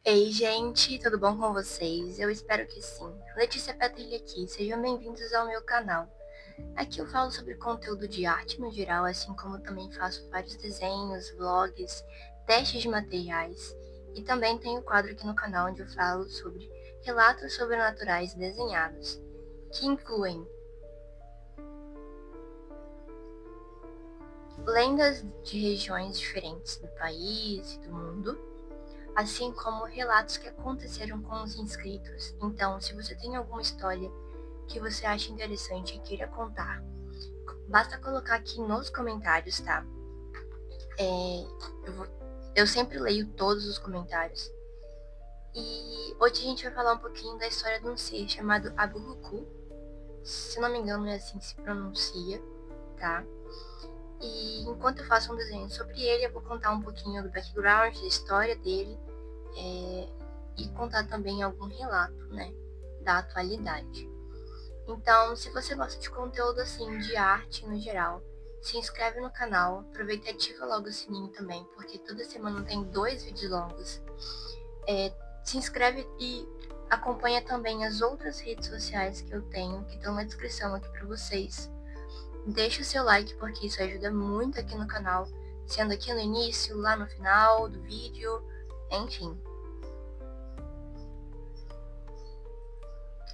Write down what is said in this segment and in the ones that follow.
Ei, gente, tudo bom com vocês? Eu espero que sim. Letícia Petrilli aqui, sejam bem-vindos ao meu canal. Aqui eu falo sobre conteúdo de arte no geral, assim como também faço vários desenhos, vlogs, testes de materiais e também tenho um quadro aqui no canal onde eu falo sobre relatos sobrenaturais desenhados, que incluem lendas de regiões diferentes do país e do mundo, assim como relatos que aconteceram com os inscritos. Então, se você tem alguma história que você acha interessante e queira contar, basta colocar aqui nos comentários, tá? Eu sempre leio todos os comentários. E hoje a gente vai falar um pouquinho da história de um ser chamado Aburuku. Se não me engano, é assim que se pronuncia, tá? E enquanto eu faço um desenho sobre ele, eu vou contar um pouquinho do background, da história dele, e contar também algum relato, né, da atualidade. Então, se você gosta de conteúdo assim, de arte no geral, se inscreve no canal, aproveita e ativa logo o sininho também, porque toda semana tem 2 vídeos longos. Se inscreve e acompanha também as outras redes sociais que eu tenho, que estão na descrição aqui para vocês. Deixa o seu like, porque isso ajuda muito aqui no canal, sendo aqui no início, lá no final do vídeo, enfim.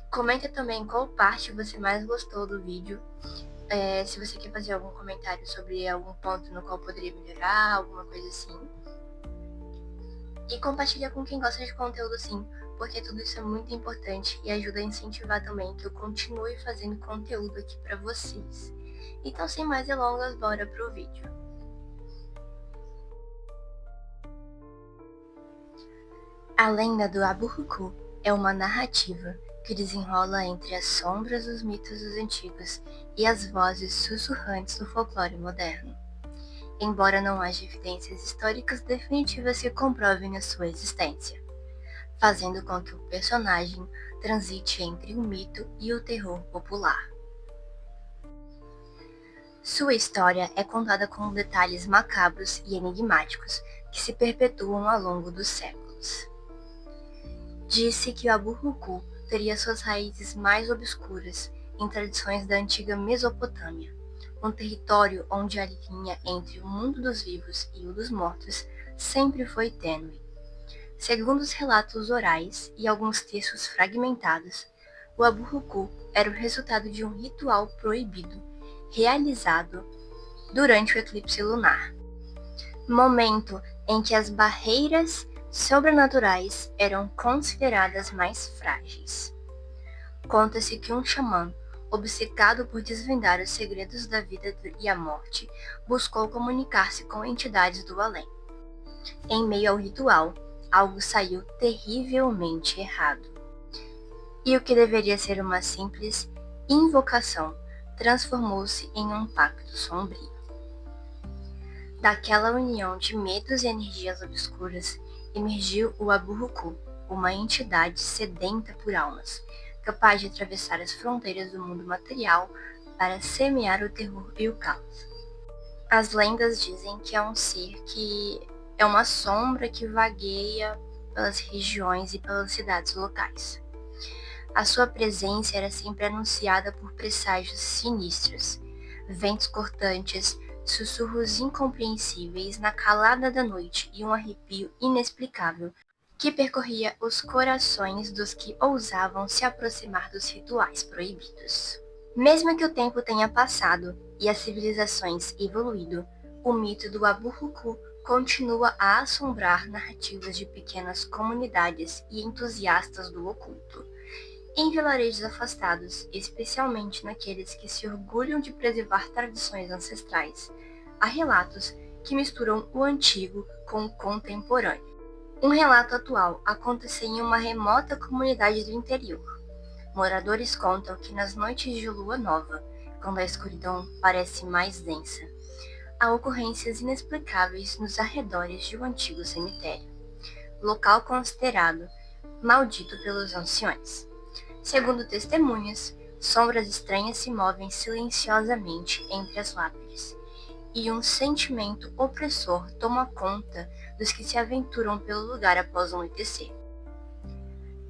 Comenta também qual parte você mais gostou do vídeo. Se você quer fazer algum comentário sobre algum ponto no qual poderia melhorar, alguma coisa assim. E compartilha com quem gosta de conteúdo assim, porque tudo isso é muito importante e ajuda a incentivar também que eu continue fazendo conteúdo aqui para vocês. Então, sem mais delongas, bora pro vídeo. A lenda do Aburuku é uma narrativa que desenrola entre as sombras dos mitos dos antigos e as vozes sussurrantes do folclore moderno, embora não haja evidências históricas definitivas que comprovem a sua existência, fazendo com que o personagem transite entre o mito e o terror popular. Sua história é contada com detalhes macabros e enigmáticos que se perpetuam ao longo dos séculos. Disse que o Aburuku teria suas raízes mais obscuras em tradições da antiga Mesopotâmia, um território onde a linha entre o mundo dos vivos e o dos mortos sempre foi tênue. Segundo os relatos orais e alguns textos fragmentados, o Aburuku era o resultado de um ritual proibido, realizado durante o eclipse lunar, momento em que as barreiras sobrenaturais eram consideradas mais frágeis. Conta-se que um xamã, obcecado por desvendar os segredos da vida e a morte, buscou comunicar-se com entidades do além. Em meio ao ritual, algo saiu terrivelmente errado. E o que deveria ser uma simples invocação transformou-se em um pacto sombrio. Daquela união de medos e energias obscuras, emergiu o Aburuku, uma entidade sedenta por almas, capaz de atravessar as fronteiras do mundo material para semear o terror e o caos. As lendas dizem que é um ser que é uma sombra que vagueia pelas regiões e pelas cidades locais. A sua presença era sempre anunciada por presságios sinistros, ventos cortantes, sussurros incompreensíveis na calada da noite e um arrepio inexplicável que percorria os corações dos que ousavam se aproximar dos rituais proibidos. Mesmo que o tempo tenha passado e as civilizações evoluído, o mito do Aburuku continua a assombrar narrativas de pequenas comunidades e entusiastas do oculto. Em vilarejos afastados, especialmente naqueles que se orgulham de preservar tradições ancestrais, há relatos que misturam o antigo com o contemporâneo. Um relato atual aconteceu em uma remota comunidade do interior. Moradores contam que nas noites de lua nova, quando a escuridão parece mais densa, há ocorrências inexplicáveis nos arredores de um antigo cemitério, local considerado maldito pelos anciões. Segundo testemunhas, sombras estranhas se movem silenciosamente entre as lápides, e um sentimento opressor toma conta dos que se aventuram pelo lugar após o anoitecer.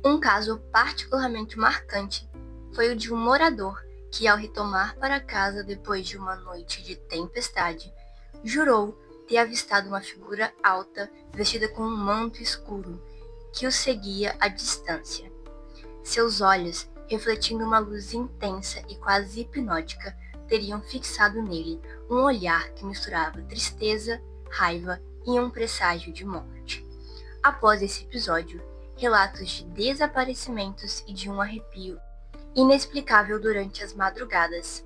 Um caso particularmente marcante foi o de um morador que, ao retornar para casa depois de uma noite de tempestade, jurou ter avistado uma figura alta vestida com um manto escuro que o seguia à distância. Seus olhos, refletindo uma luz intensa e quase hipnótica, teriam fixado nele um olhar que misturava tristeza, raiva e um presságio de morte. Após esse episódio, relatos de desaparecimentos e de um arrepio inexplicável durante as madrugadas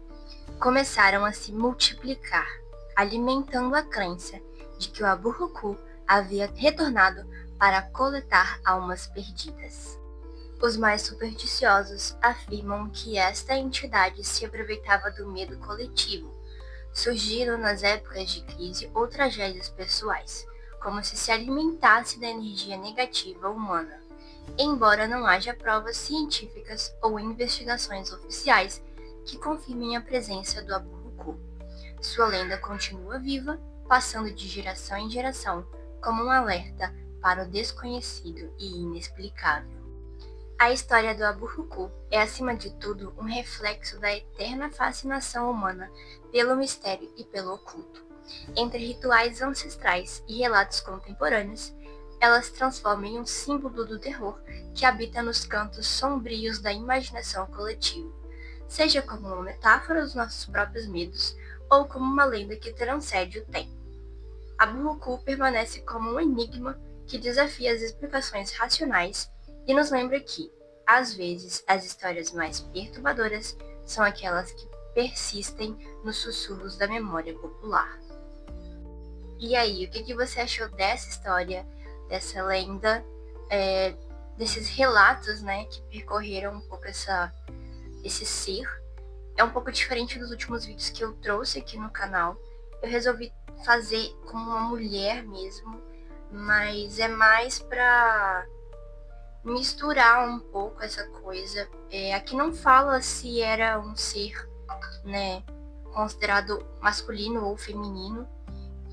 começaram a se multiplicar, alimentando a crença de que o Aburrucu havia retornado para coletar almas perdidas. Os mais supersticiosos afirmam que esta entidade se aproveitava do medo coletivo, surgindo nas épocas de crise ou tragédias pessoais, como se alimentasse da energia negativa humana. Embora não haja provas científicas ou investigações oficiais que confirmem a presença do Aburrucu, sua lenda continua viva, passando de geração em geração como um alerta para o desconhecido e inexplicável. A história do Aburrucu é, acima de tudo, um reflexo da eterna fascinação humana pelo mistério e pelo oculto. Entre rituais ancestrais e relatos contemporâneos, ela se transforma em um símbolo do terror que habita nos cantos sombrios da imaginação coletiva, seja como uma metáfora dos nossos próprios medos ou como uma lenda que transcende o tempo. Aburrucu permanece como um enigma que desafia as explicações racionais e nos lembra que, às vezes, as histórias mais perturbadoras são aquelas que persistem nos sussurros da memória popular. E aí, o que você achou dessa história, dessa lenda, desses relatos, né, que percorreram um pouco esse ser? É um pouco diferente dos últimos vídeos que eu trouxe aqui no canal. Eu resolvi fazer como uma mulher mesmo, mas é mais pra misturar um pouco essa coisa. Aqui não fala se era um ser, né, considerado masculino ou feminino,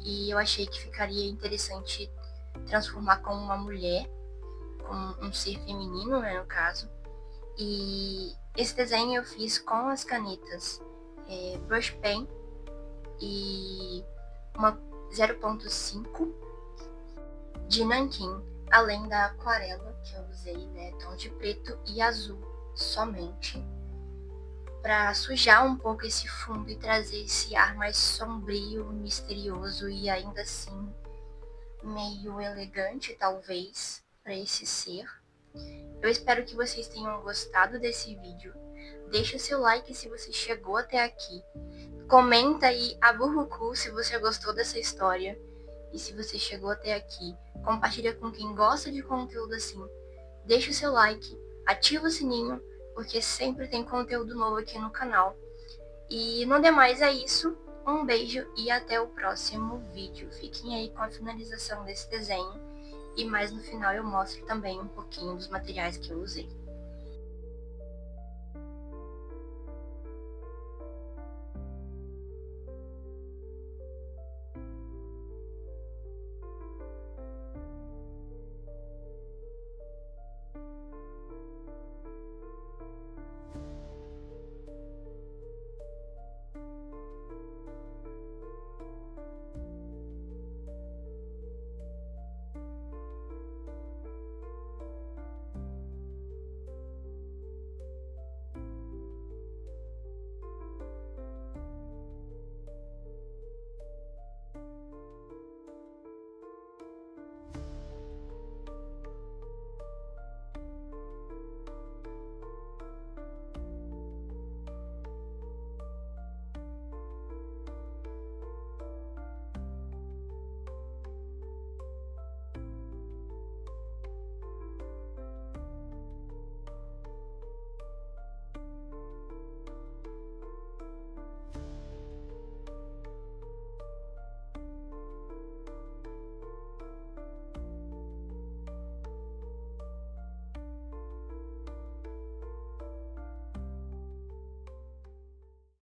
e eu achei que ficaria interessante transformar como uma mulher, como um ser feminino, né, no caso. E esse desenho eu fiz com as canetas Brush Pen e uma 0.5 de nanquim, além da aquarela que eu usei, né, tom de preto e azul somente, para sujar um pouco esse fundo e trazer esse ar mais sombrio, misterioso e ainda assim meio elegante, talvez, para esse ser. Eu espero que vocês tenham gostado desse vídeo. Deixa o seu like se você chegou até aqui. Comenta aí Aburrucu se você gostou dessa história. E se você chegou até aqui, compartilha com quem gosta de conteúdo assim. Deixa o seu like, ativa o sininho, porque sempre tem conteúdo novo aqui no canal. E no demais é isso. Um beijo e até o próximo vídeo. Fiquem aí com a finalização desse desenho. E mais no final eu mostro também um pouquinho dos materiais que eu usei.